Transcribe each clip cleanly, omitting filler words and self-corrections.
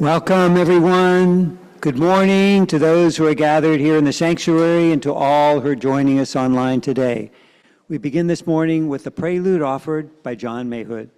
Welcome, everyone. Good morning to those who are gathered here in the sanctuary and to all who are joining us online today. We begin this morning with the prelude offered by John Mayhood.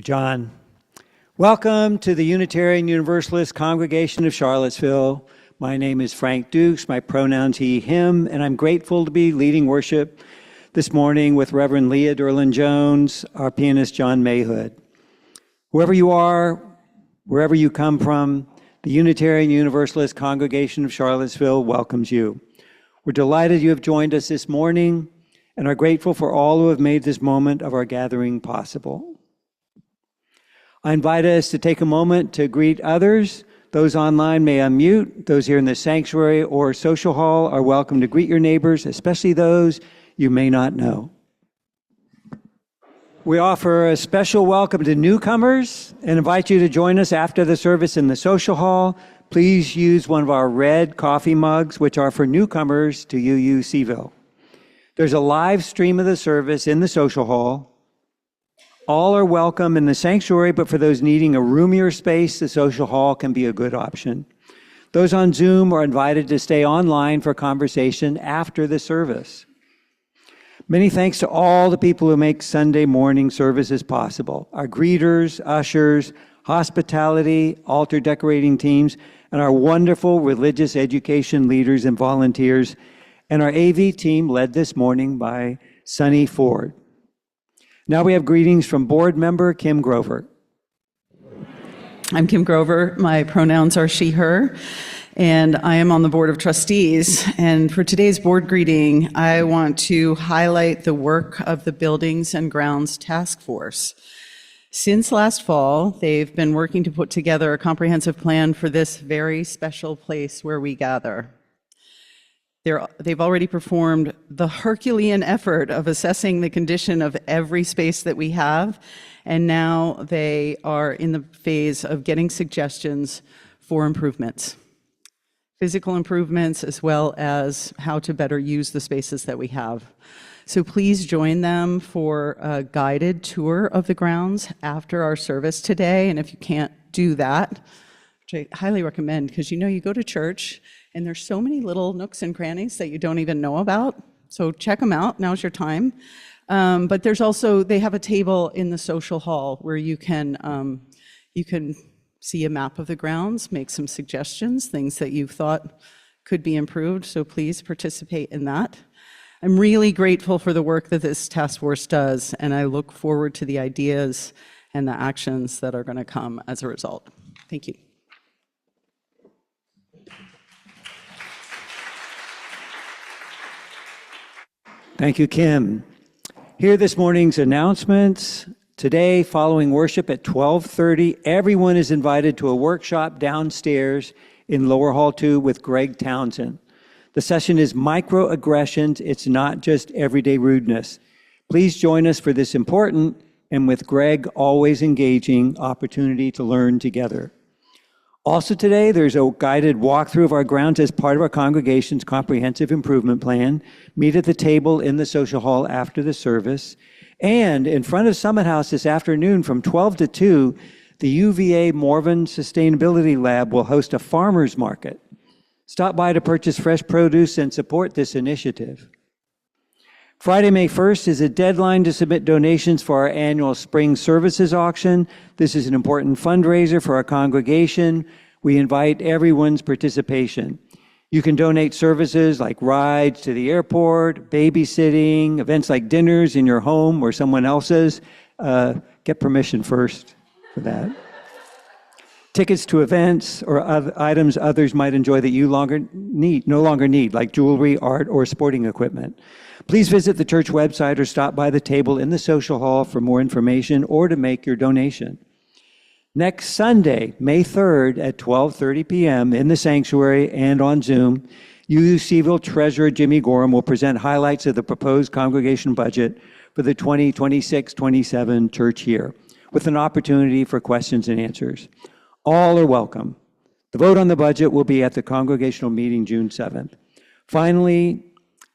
John. Welcome to the Unitarian Universalist Congregation of Charlottesville. My name is Frank Dukes, my pronouns he, him, and I'm grateful to be leading worship this morning with Reverend Leah Derlin-Jones, our pianist John Mayhood. Whoever you are, wherever you come from, the Unitarian Universalist Congregation of Charlottesville welcomes you. We're delighted you have joined us this morning and are grateful for all who have made this moment of our gathering possible. I invite us to take a moment to greet others. Those online may unmute. Those here in the sanctuary or social hall are welcome to greet your neighbors, especially those you may not know. We offer a special welcome to newcomers and invite you to join us after the service in the social hall. Please use one of our red coffee mugs, which are for newcomers to UU Seville. There's a live stream of the service in the social hall. All are welcome in the sanctuary, but for those needing a roomier space, the social hall can be a good option. Those on Zoom are invited to stay online for conversation after the service. Many thanks to all the people who make Sunday morning services possible. Our greeters, ushers, hospitality, altar decorating teams, and our wonderful religious education leaders and volunteers, and our AV team led this morning by Sunny Ford. Now we have greetings from board member Kim Grover. I'm Kim Grover. My pronouns are she, her, and I am on the Board of Trustees. And for today's board greeting, I want to highlight the work of the Buildings and Grounds Task Force. Since last fall, they've been working to put together a comprehensive plan for this very special place where we gather. They've already performed the Herculean effort of assessing the condition of every space that we have, and now they are in the phase of getting suggestions for improvements, physical improvements, as well as how to better use the spaces that we have. So please join them for a guided tour of the grounds after our service today, and if you can't do that, which I highly recommend, because you go to church, and there's so many little nooks and crannies that you don't even know about. So check them out, now's your time. But there's also, they have a table in the social hall where you can see a map of the grounds, make some suggestions, things that you thought could be improved. So please participate in that. I'm really grateful for the work that this task force does, and I look forward to the ideas and the actions that are going to come as a result. Thank you. Thank you, Kim. Here this morning's announcements. Today, following worship at 12:30, everyone is invited to a workshop downstairs in Lower Hall 2 with Greg Townsend. The session is microaggressions. It's not just everyday rudeness. Please join us for this important and, with Greg, always engaging opportunity to learn together. Also today, there's a guided walkthrough of our grounds as part of our congregation's comprehensive improvement plan. Meet at the table in the social hall after the service. And in front of Summit House this afternoon from 12 to 2, the UVA Morven Sustainability Lab will host a farmer's market. Stop by to purchase fresh produce and support this initiative. Friday, May 1st is a deadline to submit donations for our annual spring services auction. This is an important fundraiser for our congregation. We invite everyone's participation. You can donate services like rides to the airport, babysitting, events like dinners in your home or someone else's. Get permission first for that. Tickets to events or other items others might enjoy that you no longer need, like jewelry, art, or sporting equipment. Please visit the church website or stop by the table in the social hall for more information or to make your donation. Next Sunday, May 3rd at 12:30 p.m. in the sanctuary and on Zoom, UU-Cville Treasurer Jimmy Gorham will present highlights of the proposed congregation budget for the 2026-27 church year, with an opportunity for questions and answers. All are welcome. The vote on the budget will be at the congregational meeting June 7th. Finally,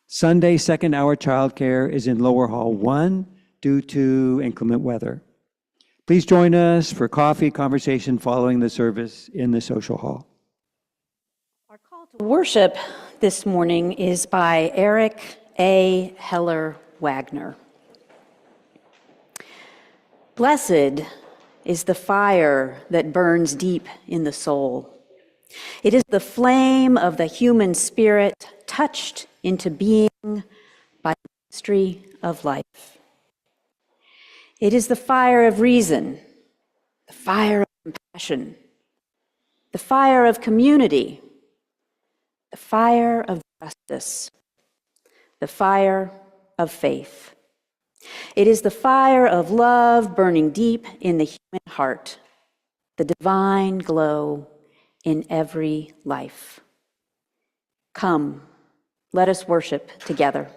Sunday second hour childcare is in Lower Hall 1 due to inclement weather. Please join us for coffee conversation following the service in the social hall. Our call to worship this morning is by Eric A. Heller Wagner. Blessed is the fire that burns deep in the soul. It is the flame of the human spirit touched into being by the mystery of life. It is the fire of reason, the fire of compassion, the fire of community, the fire of justice, the fire of faith. It is the fire of love burning deep in the human heart, the divine glow in every life. Come, let us worship together.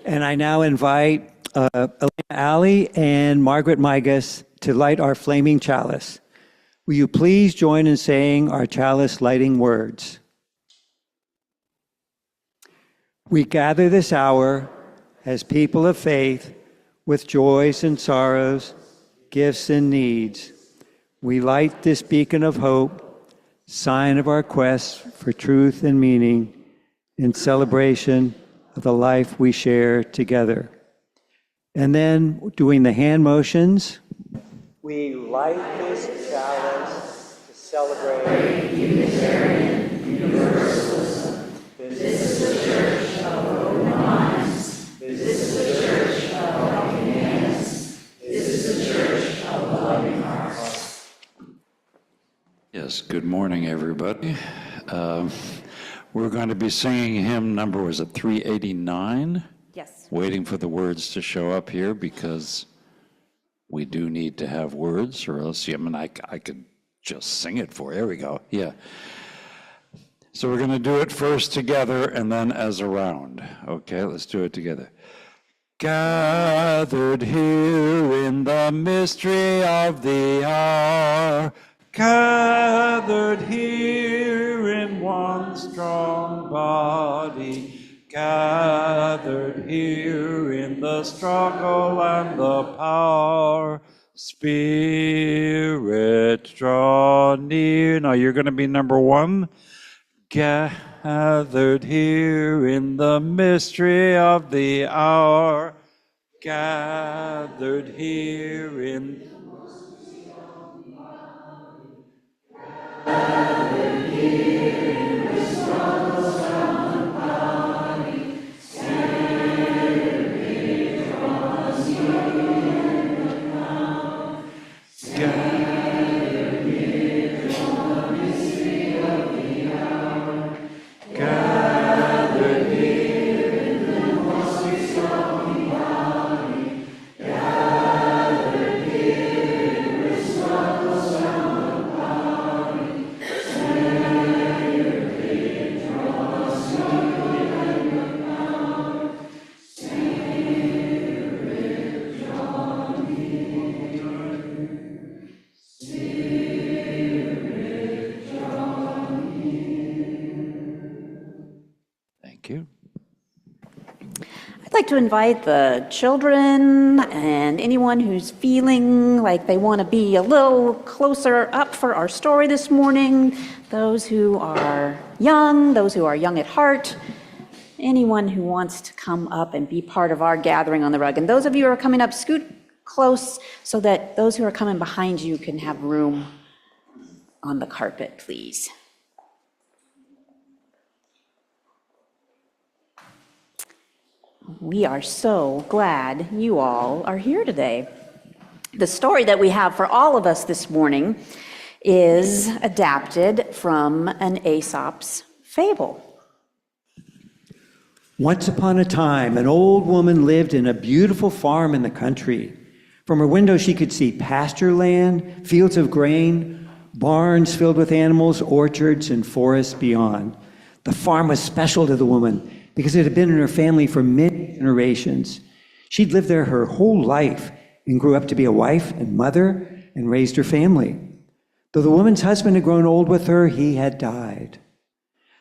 And I now invite Elena Alley and Margaret Migas to light our flaming chalice. Will you please join in saying our chalice lighting words? We gather this hour as people of faith with joys and sorrows, gifts and needs. We light this beacon of hope, sign of our quest for truth and meaning in celebration of the life we share together. And then doing the hand motions. We light this chalice to celebrate Unitarian Universalism. This is the church of open minds. This is the church of helping hands. This is the church of loving hearts. Yes, good morning, everybody. We're going to be singing hymn number, was it 389? Yes. Waiting for the words to show up here because we do need to have words, or else, I could just sing it for you. There we go. Yeah. So we're going to do it first together and then as a round. Okay, let's do it together. Gathered here in the mystery of the hour, gathered here in one strong body, gathered here in the struggle and the power. Spirit, draw near. Now you're going to be number one. Gathered here in the mystery of the hour, gathered here in gathered here in the struggles and the power. like to invite the children and anyone who's feeling like they want to be a little closer up for our story this morning, those who are young at heart, anyone who wants to come up and be part of our gathering on the rug. And those of you who are coming up, scoot close so that those who are coming behind you can have room on the carpet, please. We are so glad you all are here today. The story that we have for all of us this morning is adapted from an Aesop's fable. Once upon a time, an old woman lived in a beautiful farm in the country. From her window, she could see pasture land, fields of grain, barns filled with animals, orchards, and forests beyond. The farm was special to the woman because it had been in her family for many generations. She'd lived there her whole life and grew up to be a wife and mother and raised her family. Though the woman's husband had grown old with her, he had died.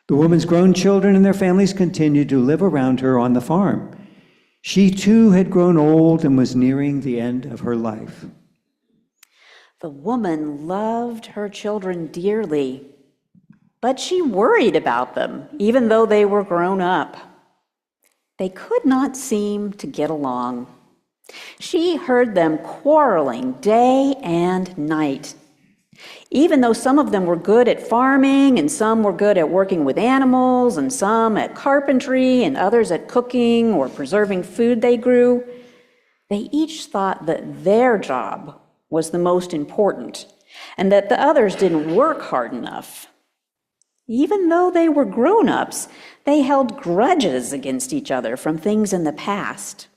The woman's grown children and their families continued to live around her on the farm. She too had grown old and was nearing the end of her life. The woman loved her children dearly, but she worried about them, even though they were grown up. They could not seem to get along. She heard them quarreling day and night. Even though some of them were good at farming, and some were good at working with animals, and some at carpentry, and others at cooking or preserving food they grew, they each thought that their job was the most important, and that the others didn't work hard enough. Even though they were grown-ups, they held grudges against each other from things in the past,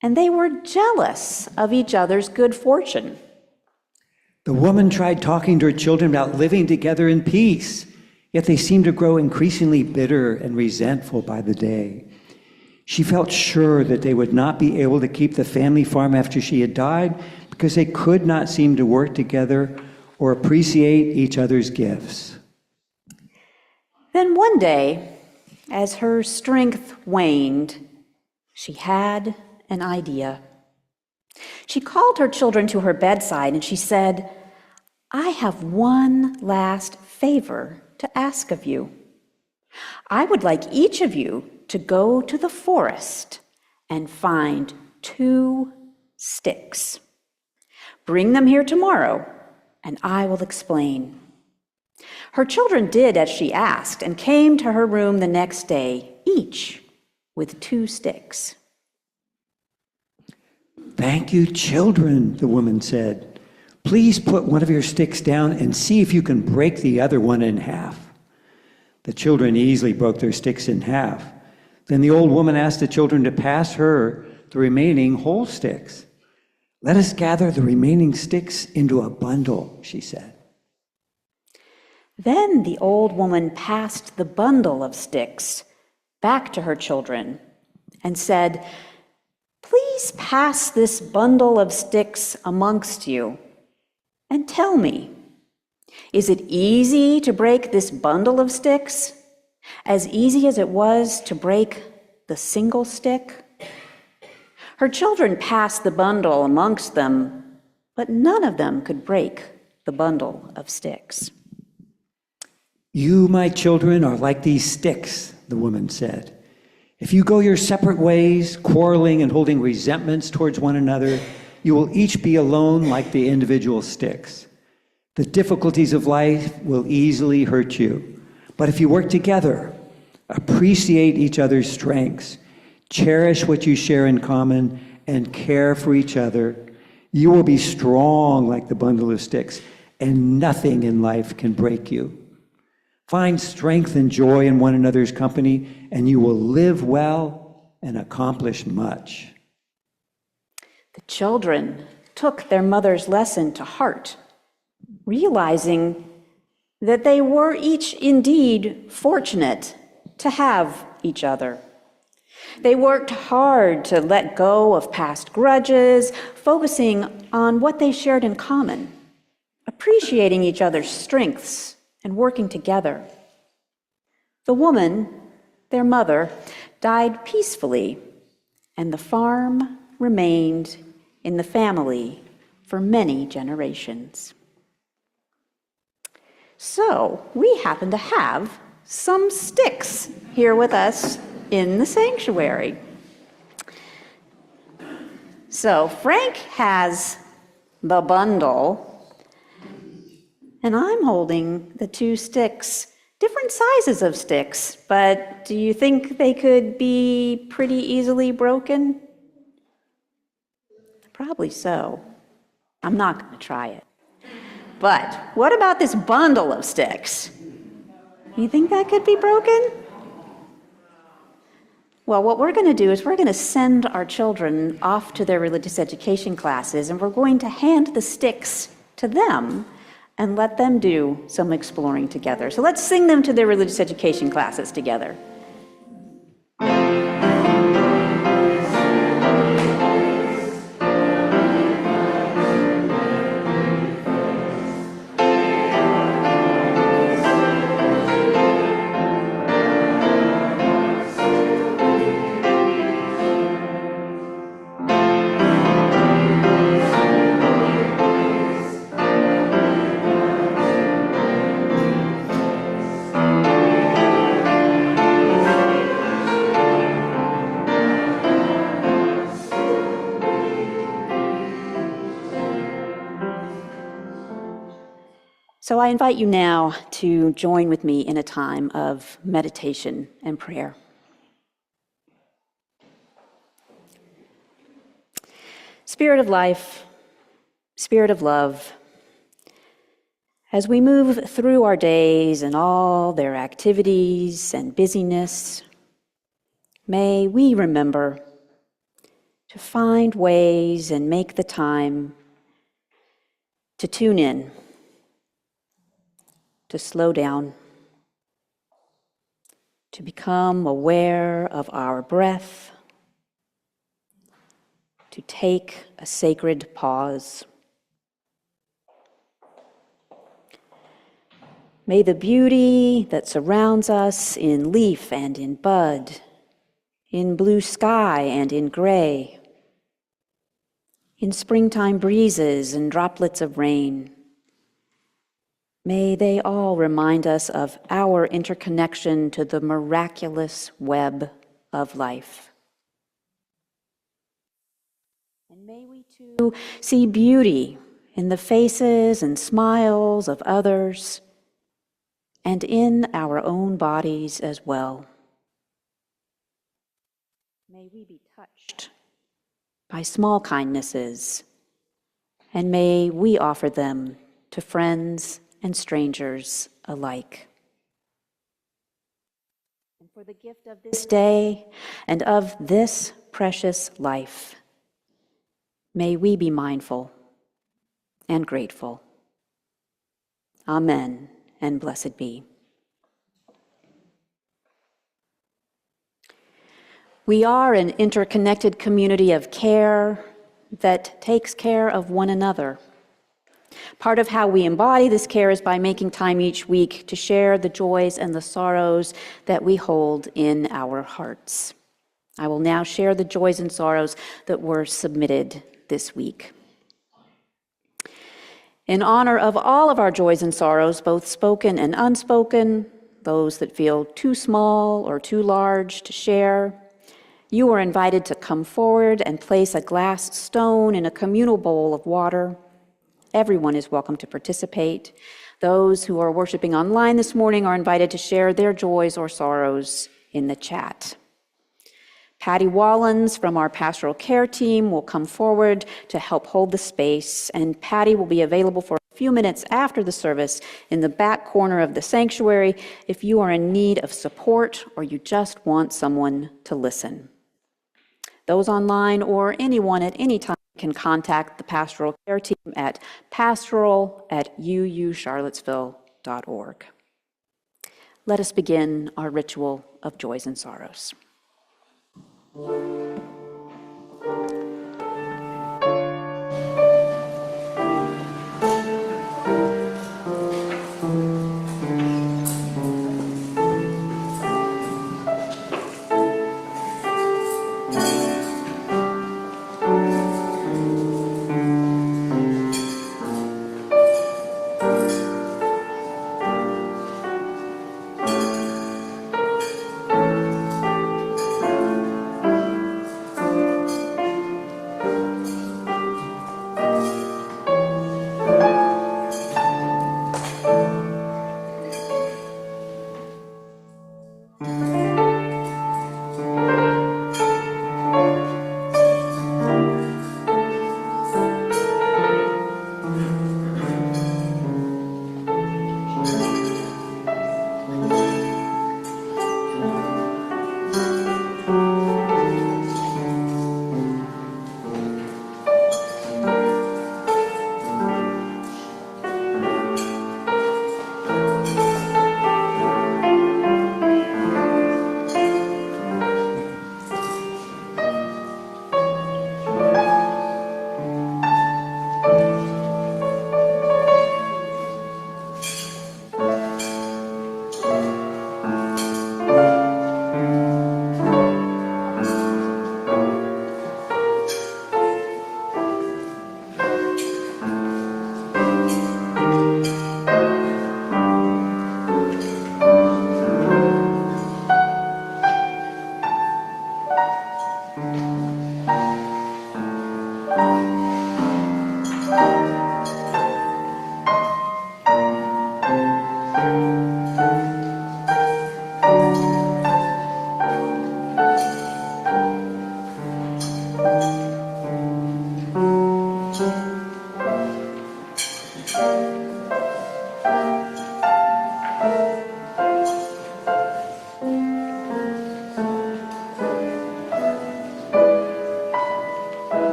and they were jealous of each other's good fortune. The woman tried talking to her children about living together in peace, yet they seemed to grow increasingly bitter and resentful by the day. She felt sure that they would not be able to keep the family farm after she had died because they could not seem to work together or appreciate each other's gifts. Then one day, as her strength waned, she had an idea. She called her children to her bedside and she said, "I have one last favor to ask of you. I would like each of you to go to the forest and find 2 sticks. Bring them here tomorrow, and I will explain." Her children did as she asked and came to her room the next day, each with 2 sticks. "Thank you, children," the woman said. "Please put one of your sticks down and see if you can break the other one in half." The children easily broke their sticks in half. Then the old woman asked the children to pass her the remaining whole sticks. "Let us gather the remaining sticks into a bundle," she said. Then the old woman passed the bundle of sticks back to her children and said, "Please pass this bundle of sticks amongst you and tell me, is it easy to break this bundle of sticks? As easy as it was to break the single stick?" Her children passed the bundle amongst them, but none of them could break the bundle of sticks. "You, my children, are like these sticks," the woman said. "If you go your separate ways, quarreling and holding resentments towards one another, you will each be alone like the individual sticks. The difficulties of life will easily hurt you. But if you work together, appreciate each other's strengths, cherish what you share in common, and care for each other, you will be strong like the bundle of sticks, and nothing in life can break you. Find strength and joy in one another's company, and you will live well and accomplish much." The children took their mother's lesson to heart, realizing that they were each indeed fortunate to have each other. They worked hard to let go of past grudges, focusing on what they shared in common, appreciating each other's strengths, and working together. The woman, their mother, died peacefully, and the farm remained in the family for many generations. So we happen to have some sticks here with us in the sanctuary. So Frank has the bundle, and I'm holding the two sticks, different sizes of sticks, but do you think they could be pretty easily broken? Probably so. I'm not going to try it. But what about this bundle of sticks? You think that could be broken? Well, what we're going to do is we're going to send our children off to their religious education classes, and we're going to hand the sticks to them and let them do some exploring together. So let's sing them to their religious education classes together. So I invite you now to join with me in a time of meditation and prayer. Spirit of life, Spirit of love, as we move through our days and all their activities and busyness, may we remember to find ways and make the time to tune in, to slow down, to become aware of our breath, to take a sacred pause. May the beauty that surrounds us in leaf and in bud, in blue sky and in gray, in springtime breezes and droplets of rain, may they all remind us of our interconnection to the miraculous web of life. And may we too see beauty in the faces and smiles of others and in our own bodies as well. May we be touched by small kindnesses, and may we offer them to friends and strangers alike. And for the gift of this day and of this precious life, may we be mindful and grateful. Amen, and blessed be. We are an interconnected community of care that takes care of one another. Part of how we embody this care is by making time each week to share the joys and the sorrows that we hold in our hearts. I will now share the joys and sorrows that were submitted this week. In honor of all of our joys and sorrows, both spoken and unspoken, those that feel too small or too large to share, you are invited to come forward and place a glass stone in a communal bowl of water. Everyone is welcome to participate. Those who are worshiping online this morning are invited to share their joys or sorrows in the chat. Patty Wallens from our pastoral care team will come forward to help hold the space, and Patty will be available for a few minutes after the service in the back corner of the sanctuary if you are in need of support or you just want someone to listen. Those online or anyone at any time can contact the pastoral care team at pastoral@uucharlottesville.org. Let us begin our ritual of joys and sorrows.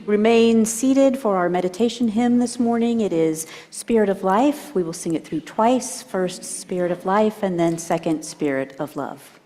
Remain seated for our meditation hymn this morning. It is Spirit of Life. We will sing it through twice. First, Spirit of Life, and then second, Spirit of Love.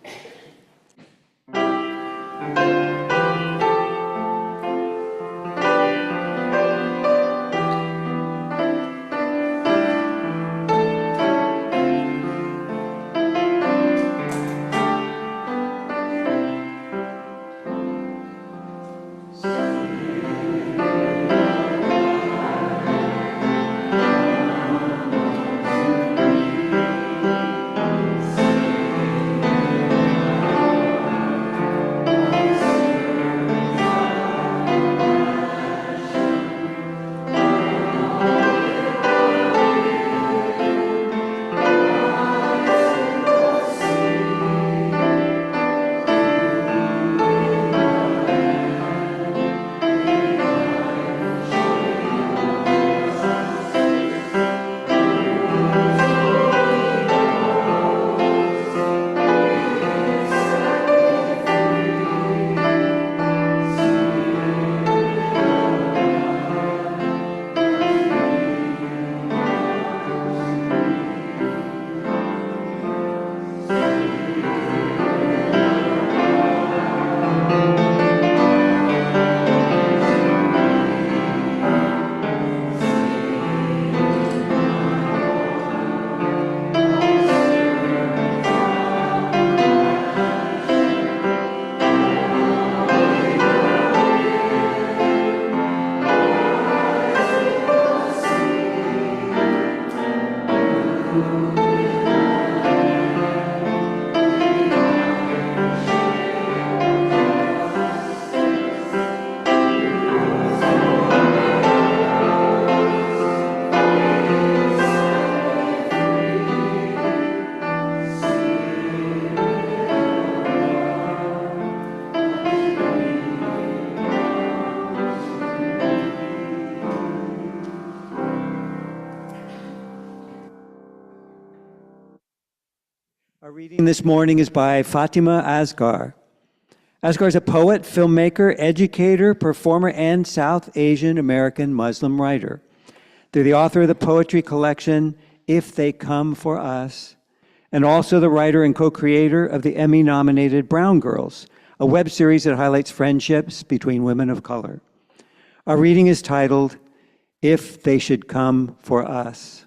Our reading this morning is by Fatima Asghar. Asghar is a poet, filmmaker, educator, performer, and South Asian American Muslim writer. They're the author of the poetry collection, If They Come For Us, and also the writer and co-creator of the Emmy-nominated Brown Girls, a web series that highlights friendships between women of color. Our reading is titled, If They Should Come For Us.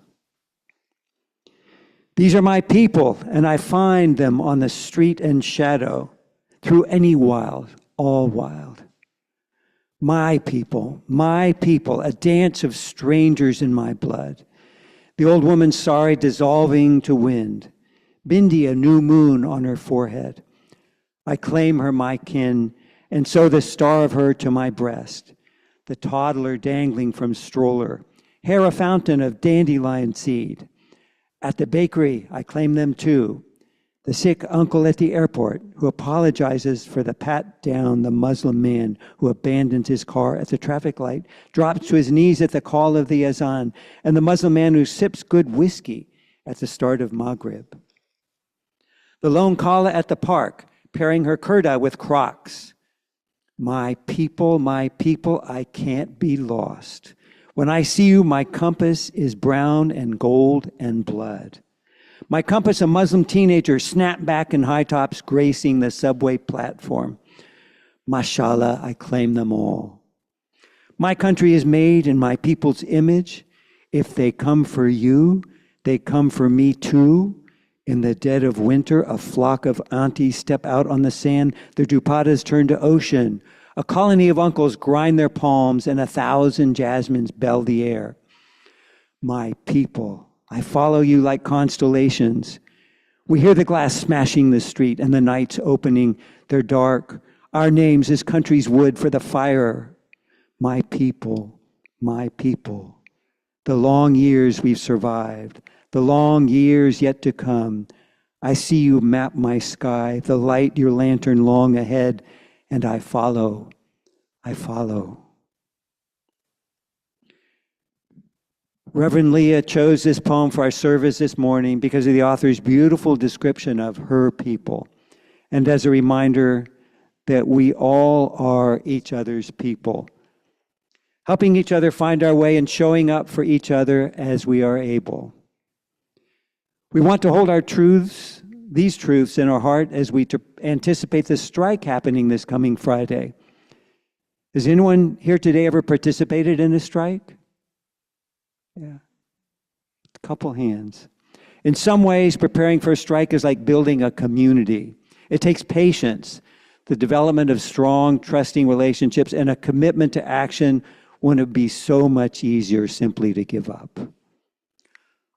These are my people, and I find them on the street and shadow, through any wild, all wild. My people, a dance of strangers in my blood. The old woman's sari dissolving to wind, bindi a new moon on her forehead. I claim her my kin, and sew the star of her to my breast. The toddler dangling from stroller, hair a fountain of dandelion seed. At the bakery, I claim them too. The sick uncle at the airport who apologizes for the pat down the Muslim man who abandons his car at the traffic light, drops to his knees at the call of the azan, and the Muslim man who sips good whiskey at the start of Maghrib. The lone kala at the park, pairing her kurda with Crocs. My people, I can't be lost. When I see you, my compass is brown and gold and blood. My compass, a Muslim teenager, snapback in high tops, gracing the subway platform. Mashallah, I claim them all. My country is made in my people's image. If they come for you, they come for me too. In the dead of winter, a flock of aunties step out on the sand. Their dupatas turn to ocean. A colony of uncles grind their palms, and 1,000 jasmines bell the air. My people, I follow you like constellations. We hear the glass smashing the street and the nights opening. They're dark. our names this country's wood for the fire. My people, my people. The long years we've survived, the long years yet to come. I see you map my sky, the light your lantern long ahead, and I follow, I follow. Reverend Leah chose this poem for our service this morning because of the author's beautiful description of her people, and as a reminder that we all are each other's people, helping each other find our way and showing up for each other as we are able. We want to hold our truths, these truths in our heart as we anticipate the strike happening this coming Friday. Has anyone here today ever participated in a strike? Yeah, a couple hands. In some ways, preparing for a strike is like building a community. It takes patience, the development of strong, trusting relationships, and a commitment to action when it would be so much easier simply to give up.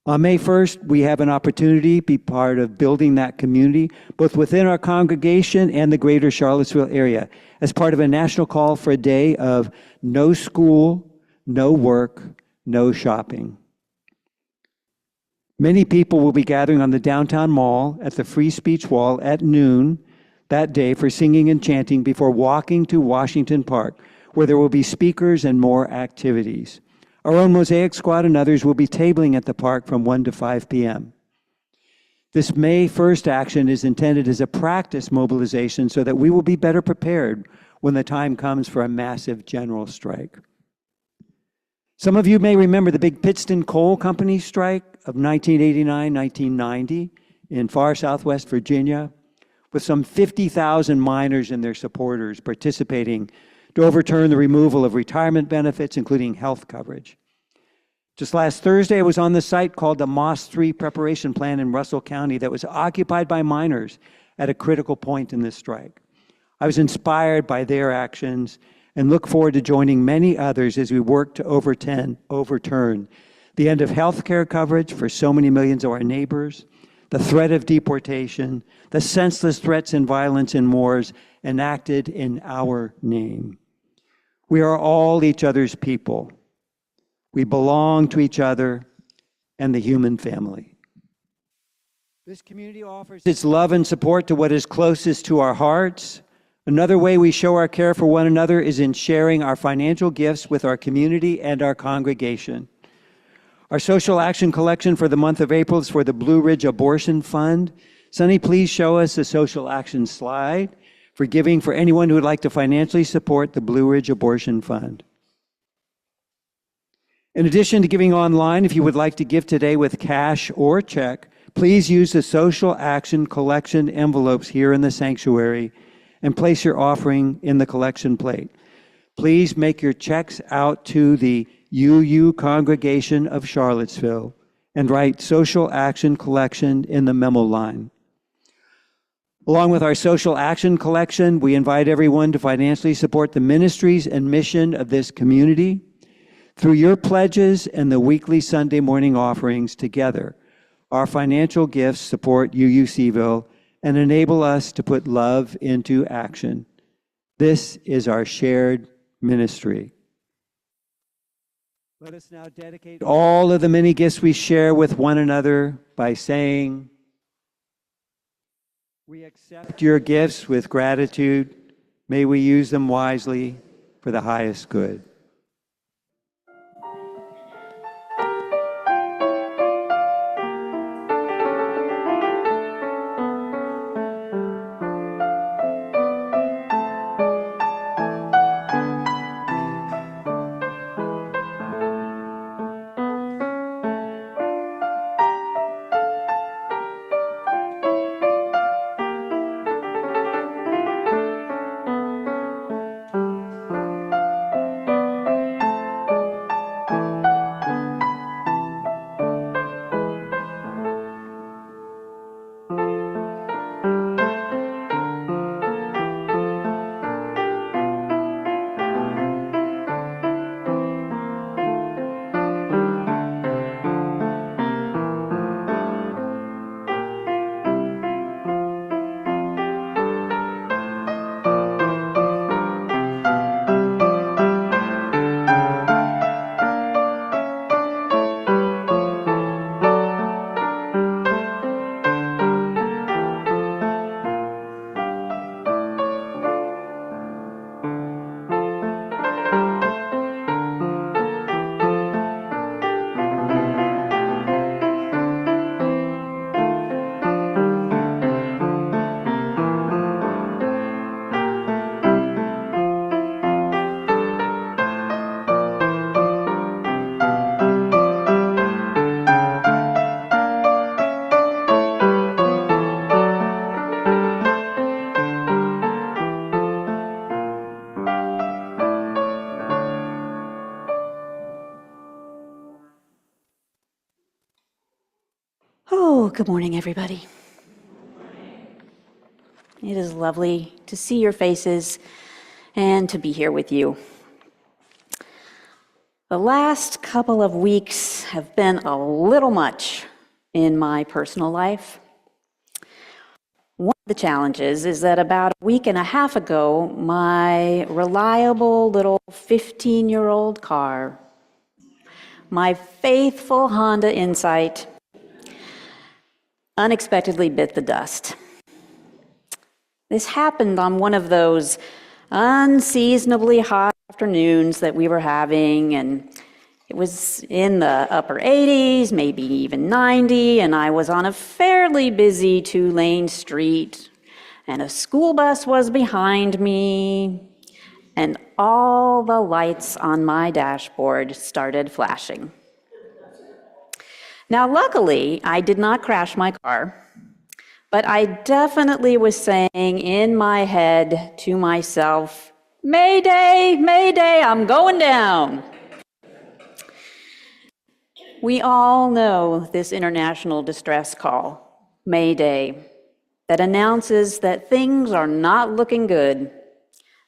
On May 1st, we have an opportunity to be part of building that community, both within our congregation and the greater Charlottesville area, as part of a national call for a day of no school, no work, no shopping. Many people will be gathering on the downtown mall at the Free Speech Wall at noon that day for singing and chanting before walking to Washington Park, where there will be speakers and more activities. Our own Mosaic Squad and others will be tabling at the park from 1 to 5 p.m. This May 1st action is intended as a practice mobilization so that we will be better prepared when the time comes for a massive general strike. Some of you may remember the big Pittston Coal Company strike of 1989-1990 in far southwest Virginia, with some 50,000 miners and their supporters participating to overturn the removal of retirement benefits, including health coverage. Just last Thursday, I was on the site called the Moss 3 Preparation Plan in Russell County that was occupied by miners at a critical point in this strike. I was inspired by their actions and look forward to joining many others as we work to overturn the end of health care coverage for so many millions of our neighbors, the threat of deportation, the senseless threats and violence in wars enacted in our name. We are all each other's people. We belong to each other and the human family. This community offers its love and support to what is closest to our hearts. Another way we show our care for one another is in sharing our financial gifts with our community and our congregation. Our social action collection for the month of April is for the Blue Ridge Abortion Fund. Sonny, please show us the social action slide for giving for anyone who would like to financially support the Blue Ridge Abortion Fund. In addition to giving online, if you would like to give today with cash or check, please use the social action collection envelopes here in the sanctuary and place your offering in the collection plate. Please make your checks out to the UU Congregation of Charlottesville and write Social Action Collection in the memo line. Along with our social action collection, we invite everyone to financially support the ministries and mission of this community. Through your pledges and the weekly Sunday morning offerings together, our financial gifts support UUCville and enable us to put love into action. This is our shared ministry. Let us now dedicate all of the many gifts we share with one another by saying, we accept your gifts with gratitude. May we use them wisely for the highest good. Good morning, everybody. It is lovely to see your faces and to be here with you. The last couple of weeks have been a little much in my personal life. One of the challenges is that about a week and a half ago, my reliable little 15-year-old car, my faithful Honda Insight, unexpectedly bit the dust. This happened on one of those unseasonably hot afternoons that we were having, and it was in the upper 80s, maybe even 90, and I was on a fairly busy two-lane street, and a school bus was behind me, and all the lights on my dashboard started flashing. Now, luckily, I did not crash my car, but I definitely was saying in my head to myself, "Mayday, Mayday, I'm going down." We all know this international distress call, Mayday, that announces that things are not looking good.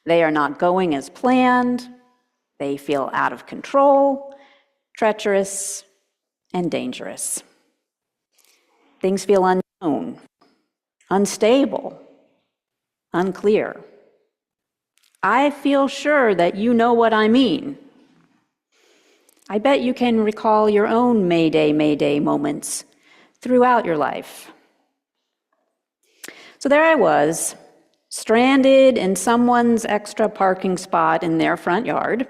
They are not going as planned. They feel out of control, treacherous, and dangerous. Things feel unknown, unstable, unclear. I feel sure that you know what I mean. I bet you can recall your own Mayday, Mayday moments throughout your life. So there I was, stranded in someone's extra parking spot in their front yard.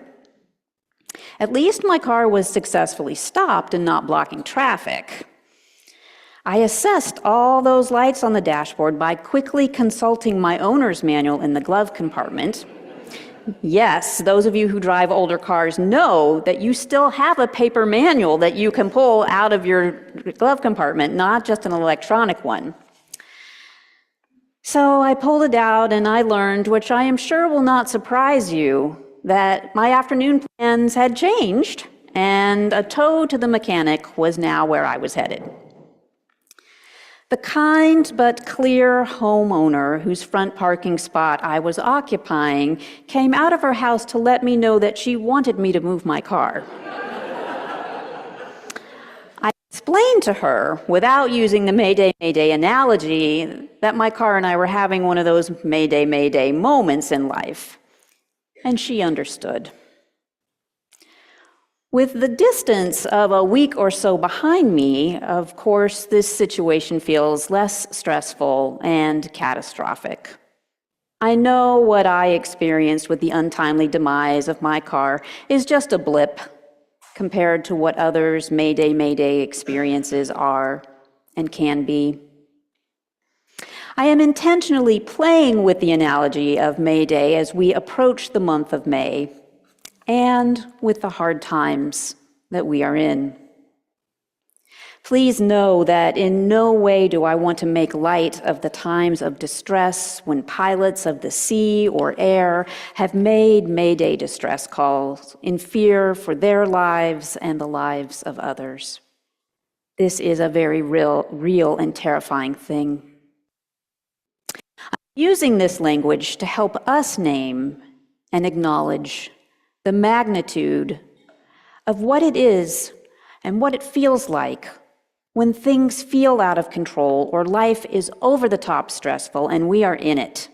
At least my car was successfully stopped and not blocking traffic. I assessed all those lights on the dashboard by quickly consulting my owner's manual in the glove compartment. Yes, those of you who drive older cars know that you still have a paper manual that you can pull out of your glove compartment, not just an electronic one. So I pulled it out and I learned, which I am sure will not surprise you, that my afternoon plans had changed and a tow to the mechanic was now where I was headed. The kind but clear homeowner whose front parking spot I was occupying came out of her house to let me know that she wanted me to move my car. I explained to her, without using the Mayday, Mayday analogy, that my car and I were having one of those Mayday, Mayday moments in life, and she understood. With the distance of a week or so behind me, of course, this situation feels less stressful and catastrophic. I know what I experienced with the untimely demise of my car is just a blip compared to what others' Mayday, Mayday experiences are and can be. I am intentionally playing with the analogy of Mayday as we approach the month of May, and with the hard times that we are in. Please know that in no way do I want to make light of the times of distress when pilots of the sea or air have made Mayday distress calls in fear for their lives and the lives of others. This is a very real and terrifying thing. I'm using this language to help us name and acknowledge the magnitude of what it is and what it feels like when things feel out of control or life is over the top stressful and we are in it,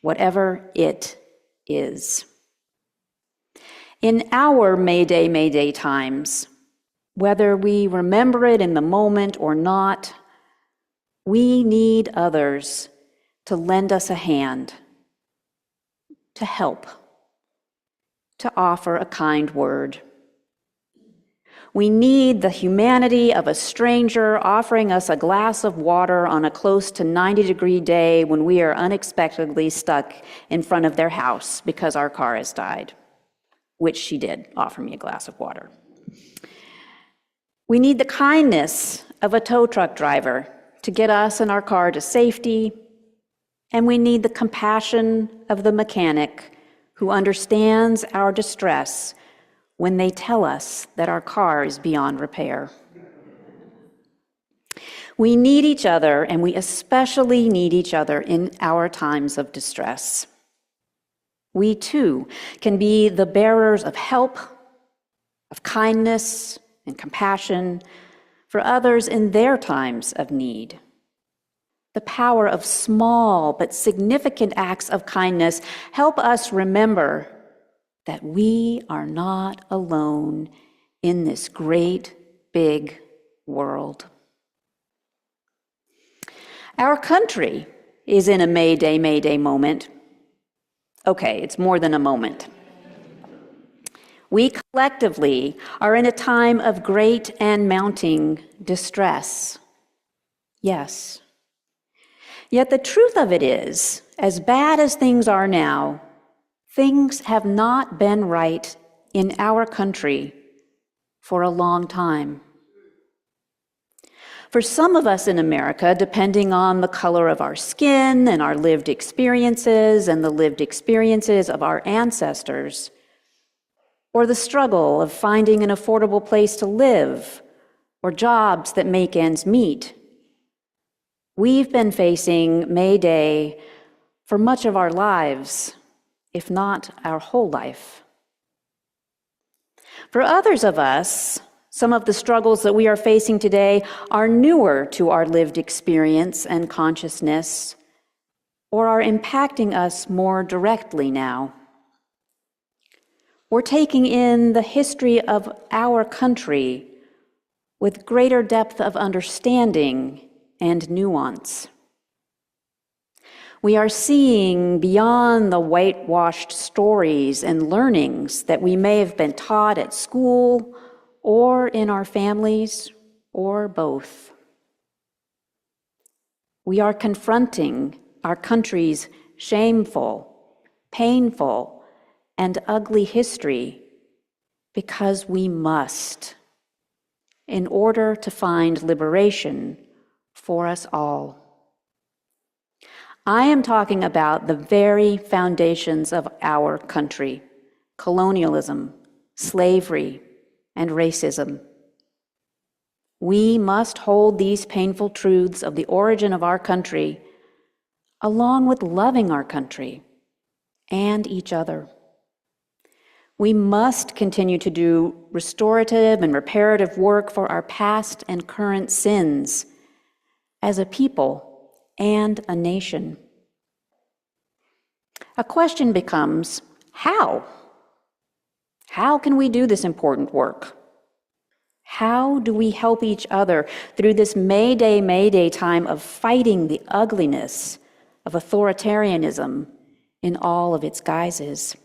whatever it is. In our Mayday, Mayday times, whether we remember it in the moment or not, we need others to lend us a hand, to help, to offer a kind word. We need the humanity of a stranger offering us a glass of water on a close to 90-degree day when we are unexpectedly stuck in front of their house because our car has died, which she did offer me a glass of water. We need the kindness of a tow truck driver to get us and our car to safety, and we need the compassion of the mechanic who understands our distress when they tell us that our car is beyond repair. We need each other, and we especially need each other in our times of distress. We too can be the bearers of help, of kindness and compassion for others in their times of need. The power of small but significant acts of kindness help us remember that we are not alone in this great, big world. Our country is in a May Day moment. Okay, it's more than a moment. We collectively are in a time of great and mounting distress. Yes. Yet the truth of it is, as bad as things are now, things have not been right in our country for a long time. For some of us in America, depending on the color of our skin and our lived experiences and the lived experiences of our ancestors, or the struggle of finding an affordable place to live or jobs that make ends meet, we've been facing May Day for much of our lives, if not our whole life. For others of us, some of the struggles that we are facing today are newer to our lived experience and consciousness, or are impacting us more directly now. We're taking in the history of our country with greater depth of understanding and nuance. We are seeing beyond the whitewashed stories and learnings that we may have been taught at school or in our families, or both. We are confronting our country's shameful, painful, and ugly history because we must, in order to find liberation for us all. I am talking about the very foundations of our country: colonialism, slavery, and racism. We must hold these painful truths of the origin of our country, along with loving our country and each other. We must continue to do restorative and reparative work for our past and current sins as a people and a nation. A question becomes, how? How can we do this important work? How do we help each other through this May Day time of fighting the ugliness of authoritarianism in all of its guises?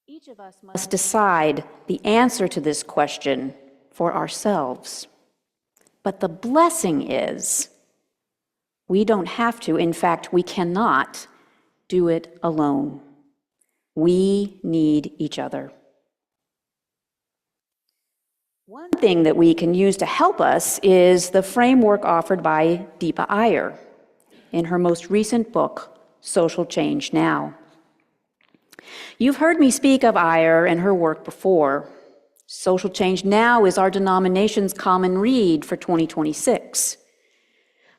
Each of us must decide the answer to this question for ourselves. But the blessing is, we don't have to, in fact, we cannot do it alone. We need each other. One thing that we can use to help us is the framework offered by Deepa Iyer in her most recent book, Social Change Now. You've heard me speak of Iyer and her work before. Social Change Now is our denomination's common read for 2026.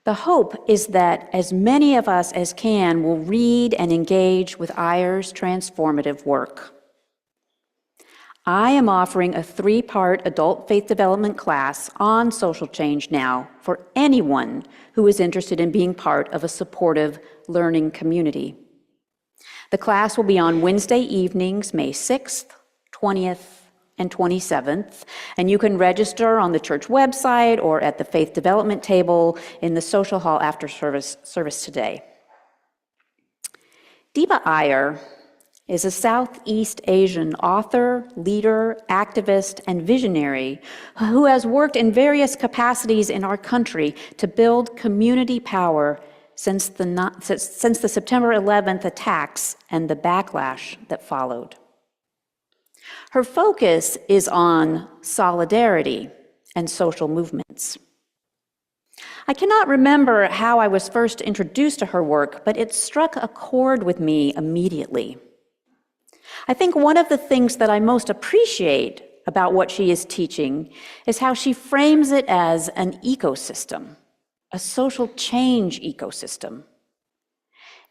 The hope is that as many of us as can will read and engage with Iyer's transformative work. I am offering a 3-part adult faith development class on Social Change Now for anyone who is interested in being part of a supportive learning community. The class will be on Wednesday evenings, May 6th, 20th, and 27th, and you can register on the church website or at the faith development table in the social hall after service today. Deepa Iyer is a Southeast Asian author, leader, activist, and visionary who has worked in various capacities in our country to build community power since the September 11th attacks and the backlash that followed. Her focus is on solidarity and social movements. I cannot remember how I was first introduced to her work, but it struck a chord with me immediately. I think one of the things that I most appreciate about what she is teaching is how she frames it as an ecosystem, a social change ecosystem.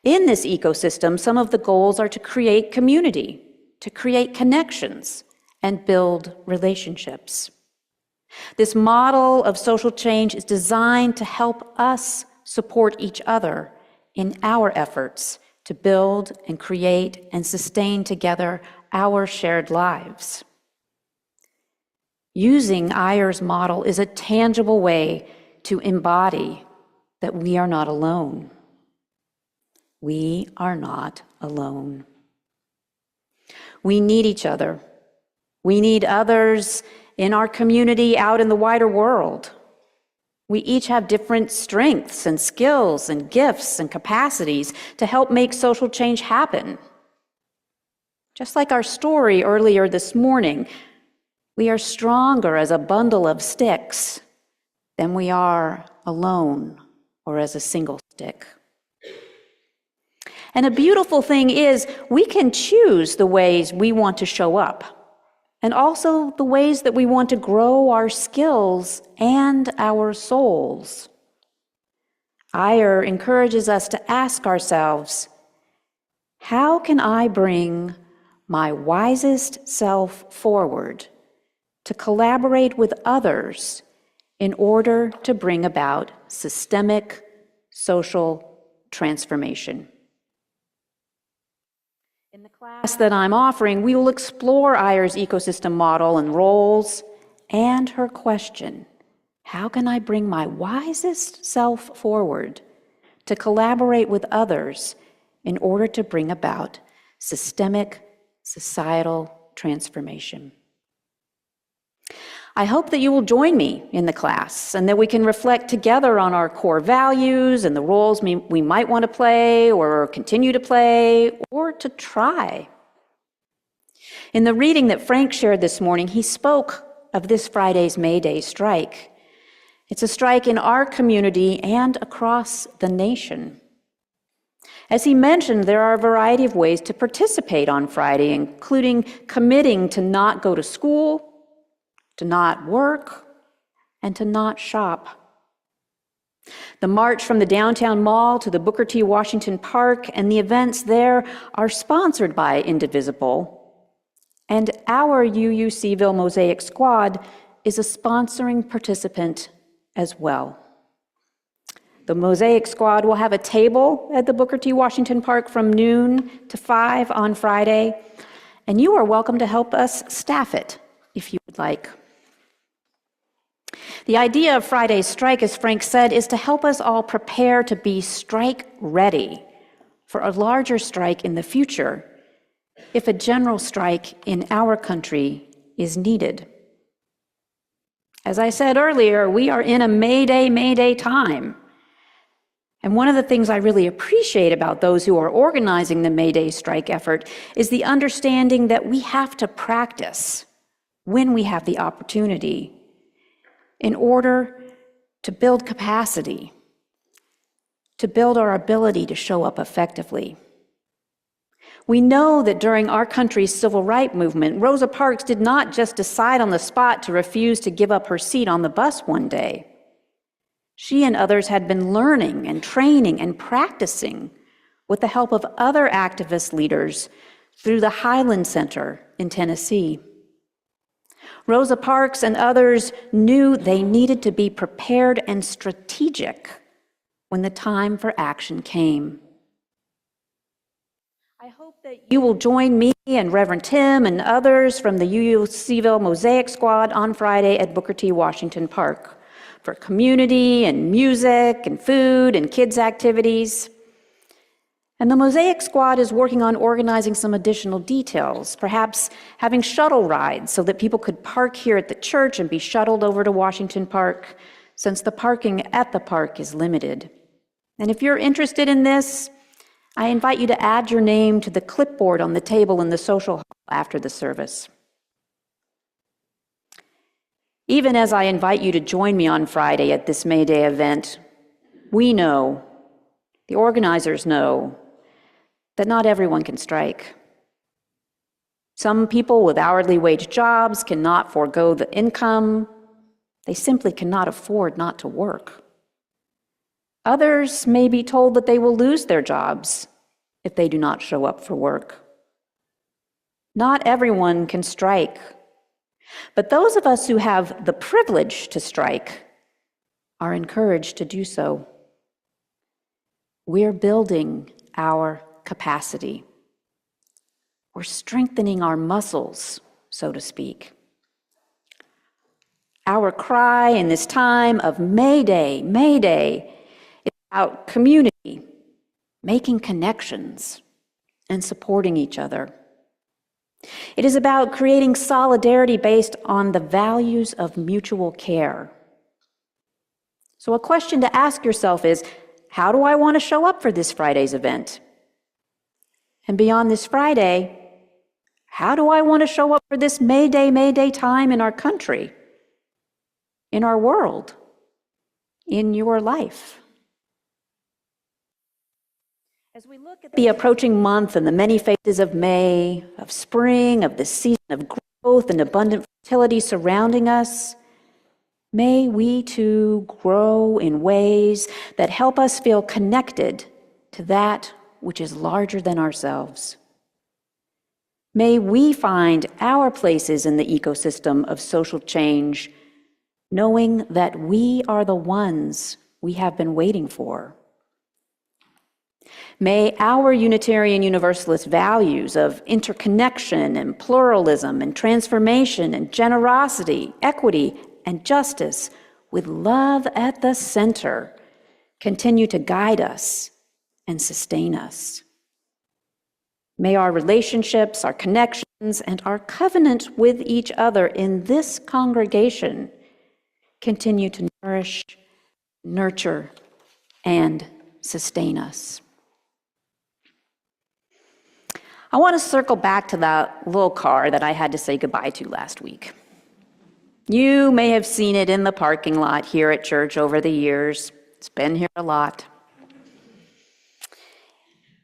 In this ecosystem, some of the goals are to create community, to create connections, and build relationships. This model of social change is designed to help us support each other in our efforts to build and create and sustain together our shared lives. Using Ayer's model is a tangible way to embody that we are not alone. We are not alone. We need each other. We need others in our community out in the wider world. We each have different strengths and skills and gifts and capacities to help make social change happen. Just like our story earlier this morning, we are stronger as a bundle of sticks than we are alone or as a single stick. And a beautiful thing is we can choose the ways we want to show up and also the ways that we want to grow our skills and our souls. Ayer encourages us to ask ourselves, how can I bring my wisest self forward to collaborate with others in order to bring about systemic social transformation? In the class that I'm offering, we will explore Ayer's ecosystem model and roles and her question, how can I bring my wisest self forward to collaborate with others in order to bring about systemic societal transformation? I hope that you will join me in the class and that we can reflect together on our core values and the roles we might want to play or continue to play or to try. In the reading that Frank shared this morning, he spoke of this Friday's May Day strike. It's a strike in our community and across the nation. As he mentioned, there are a variety of ways to participate on Friday, including committing to not go to school, to not work, and to not shop. The march from the downtown mall to the Booker T. Washington Park and the events there are sponsored by Indivisible, and our UU-Cville Mosaic Squad is a sponsoring participant as well. The Mosaic Squad will have a table at the Booker T. Washington Park from noon to 5 on Friday, and you are welcome to help us staff it if you would like. The idea of Friday's strike, as Frank said, is to help us all prepare to be strike ready for a larger strike in the future if a general strike in our country is needed. As I said earlier, we are in a May Day time. And one of the things I really appreciate about those who are organizing the May Day strike effort is the understanding that we have to practice when we have the opportunity in order to build capacity, to build our ability to show up effectively. We know that during our country's civil rights movement, Rosa Parks did not just decide on the spot to refuse to give up her seat on the bus one day. She and others had been learning and training and practicing with the help of other activist leaders through the Highland Center in Tennessee. Rosa Parks and others knew they needed to be prepared and strategic when the time for action came. I hope that you will join me and Reverend Tim and others from the UU-Cville Mosaic Squad on Friday at Booker T. Washington Park for community and music and food and kids' activities. And the Mosaic Squad is working on organizing some additional details, perhaps having shuttle rides so that people could park here at the church and be shuttled over to Washington Park, since the parking at the park is limited. And if you're interested in this, I invite you to add your name to the clipboard on the table in the social hall after the service. Even as I invite you to join me on Friday at this May Day event, we know, the organizers know, that not everyone can strike. Some people with hourly wage jobs cannot forego the income. They simply cannot afford not to work. Others may be told that they will lose their jobs if they do not show up for work. Not everyone can strike, but those of us who have the privilege to strike are encouraged to do so. We're building our capacity. We're strengthening our muscles, so to speak. Our cry in this time of May Day, May Day, is about community, making connections, and supporting each other. It is about creating solidarity based on the values of mutual care. So a question to ask yourself is, how do I want to show up for this Friday's event? And beyond this Friday, how do I want to show up for this May Day time in our country, in our world, in your life? As we look at the approaching month and the many phases of May, of spring, of this season of growth and abundant fertility surrounding us, may we too grow in ways that help us feel connected to that which is larger than ourselves. May we find our places in the ecosystem of social change, knowing that we are the ones we have been waiting for. May our Unitarian Universalist values of interconnection and pluralism and transformation and generosity, equity, and justice, with love at the center, continue to guide us and sustain us. May our relationships, our connections, and our covenant with each other in this congregation continue to nourish, nurture, and sustain us. I want to circle back to that little car that I had to say goodbye to last week. You may have seen it in the parking lot here at church over the years. It's been here a lot.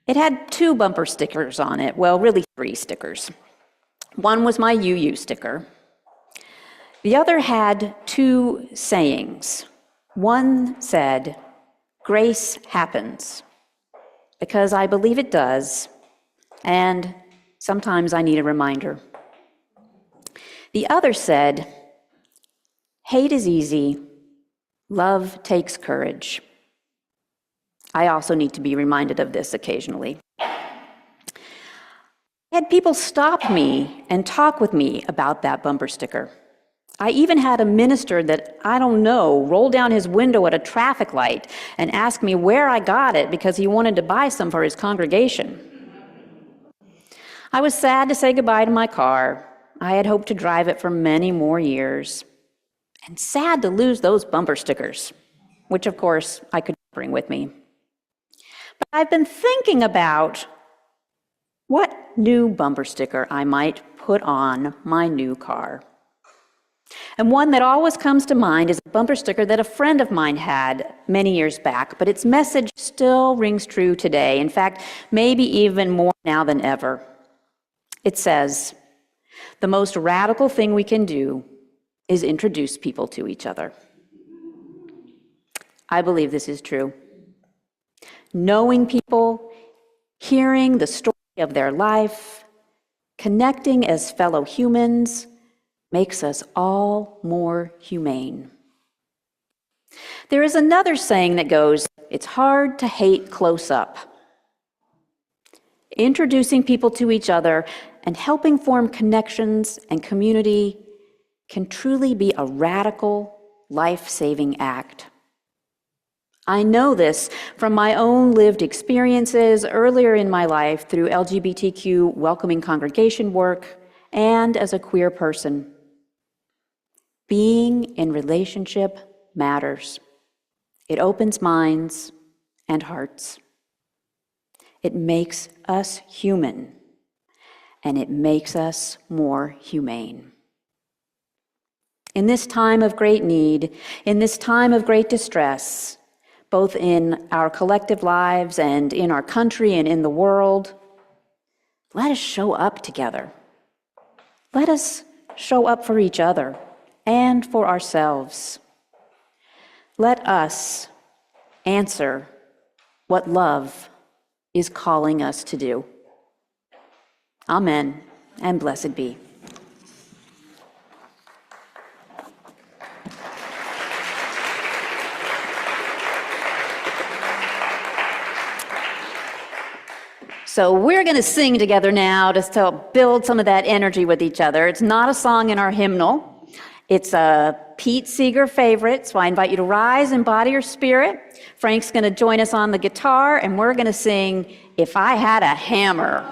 It had 2 bumper stickers on it, well, really 3 stickers. One was my UU sticker. The other had 2 sayings. One said, "Grace happens," because I believe it does, and sometimes I need a reminder. The other said, "Hate is easy, love takes courage." I also need to be reminded of this occasionally. I had people stop me and talk with me about that bumper sticker. I even had a minister that I don't know roll down his window at a traffic light and ask me where I got it because he wanted to buy some for his congregation. I was sad to say goodbye to my car. I had hoped to drive it for many more years. And sad to lose those bumper stickers, which of course I could bring with me. But I've been thinking about what new bumper sticker I might put on my new car. And one that always comes to mind is a bumper sticker that a friend of mine had many years back, but its message still rings true today. In fact, maybe even more now than ever. It says, "The most radical thing we can do is introduce people to each other." I believe this is true. Knowing people, hearing the story of their life, connecting as fellow humans, makes us all more humane. There is another saying that goes, "It's hard to hate close up." Introducing people to each other and helping form connections and community can truly be a radical, life-saving act. I know this from my own lived experiences earlier in my life through LGBTQ welcoming congregation work and as a queer person. Being in relationship matters. It opens minds and hearts. It makes us human, and it makes us more humane. In this time of great need, in this time of great distress, both in our collective lives and in our country and in the world, let us show up together let us show up for each other and for ourselves. Let us answer what love is calling us to do. Amen, and blessed be. So we're going to sing together now just to build some of that energy with each other. It's not a song in our hymnal. It's a Pete Seeger favorite, so I invite you to rise and body your spirit. Frank's going to join us on the guitar, and we're going to sing If I Had a Hammer.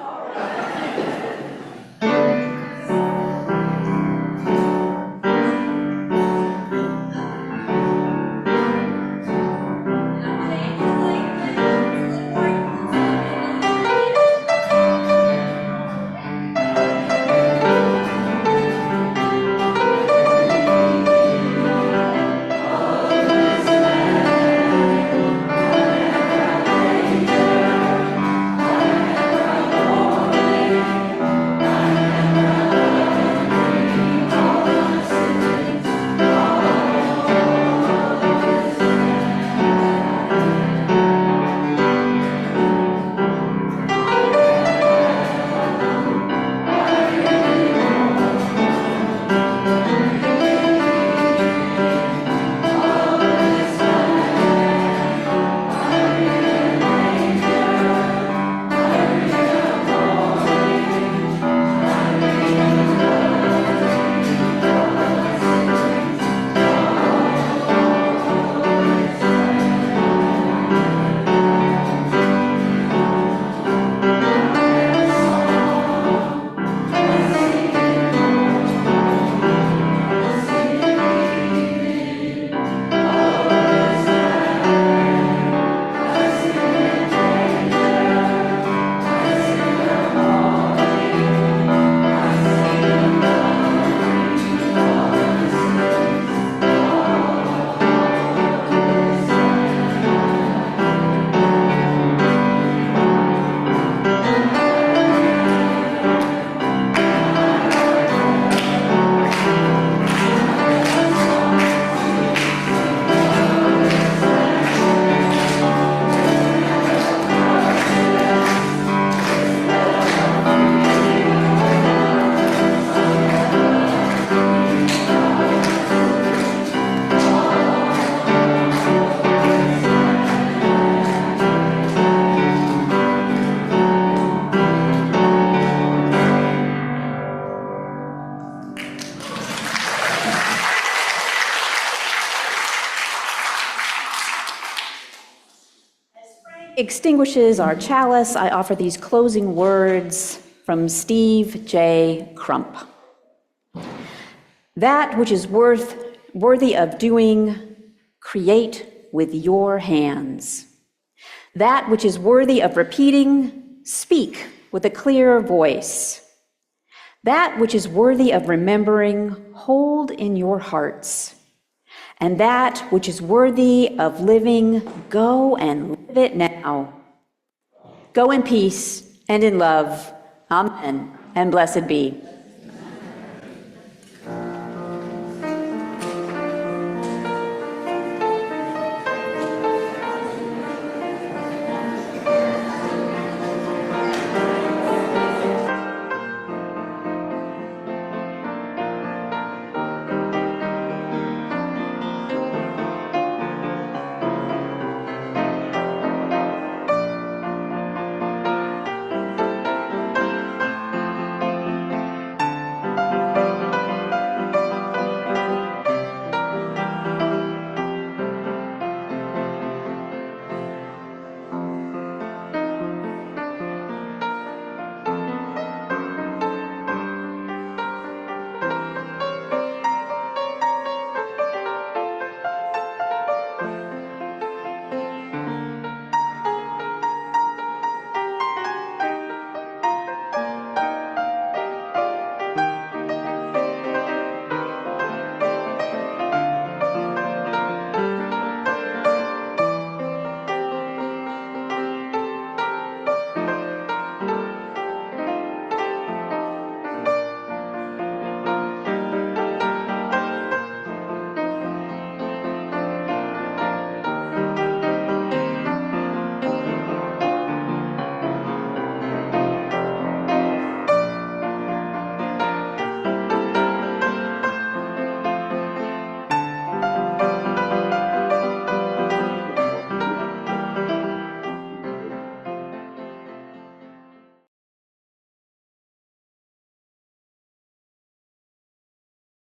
Extinguishes our chalice, I offer these closing words from Steve J. Crump. That which is worthy of doing, create with your hands. That which is worthy of repeating, speak with a clear voice. That which is worthy of remembering, hold in your hearts. And that which is worthy of living, go and live it now. Go in peace and in love. Amen, and blessed be.